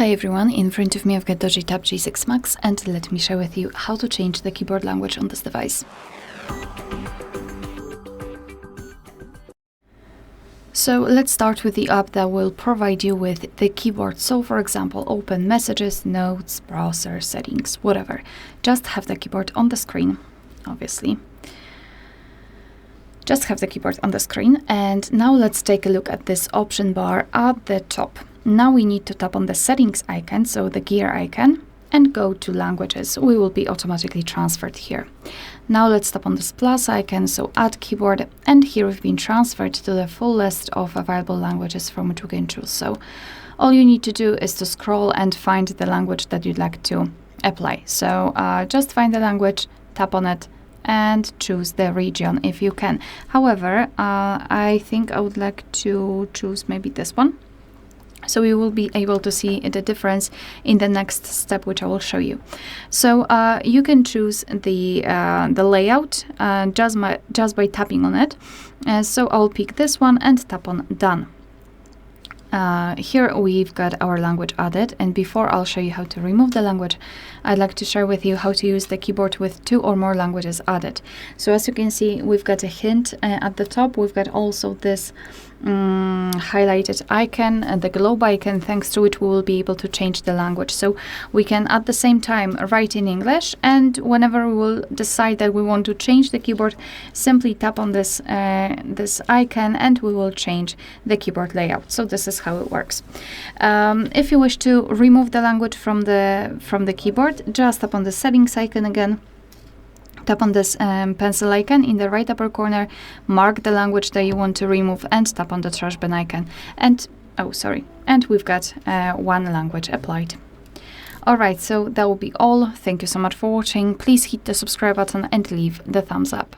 Hi everyone, in front of me I've got DOOGEE Tab G6 Max, and let me share with you how to change the keyboard language on this device. So let's start with the app that will provide you with the keyboard. So for example, open Messages, Notes, Browser, Settings, whatever. Just have the keyboard on the screen, obviously. Just have the keyboard on the screen, and now let's take a look at this option bar at the top. Now we need to tap on the settings icon, so the gear icon, and go to languages. We will be automatically transferred here. Now let's tap on this plus icon, so add keyboard, and here we've been transferred to the full list of available languages from which we can choose. So all you need to do is to scroll and find the language that you'd like to apply. So just find the language, tap on it, and choose the region if you can. However, I think I would like to choose maybe this one. So you will be able to see the difference in the next step, which I will show you. So you can choose the layout just by tapping on it. So I'll pick this one and tap on Done. Here we've got our language added, and before I'll show you how to remove the language, I'd like to share with you how to use the keyboard with 2 or more languages added. So as you can see, we've got a hint at the top. We've got also this highlighted icon and the globe icon, thanks to which we will be able to change the language. So we can at the same time write in English, and whenever we will decide that we want to change the keyboard, simply tap on this this icon and we will change the keyboard layout. So this is how it works. If you wish to remove the language from the keyboard, just tap on the settings icon again. Tap on this pencil icon in the right upper corner, mark the language that you want to remove, and tap on the trash bin icon. And we've got one language applied. Alright, so that will be all. Thank you so much for watching. Please hit the subscribe button and leave the thumbs up.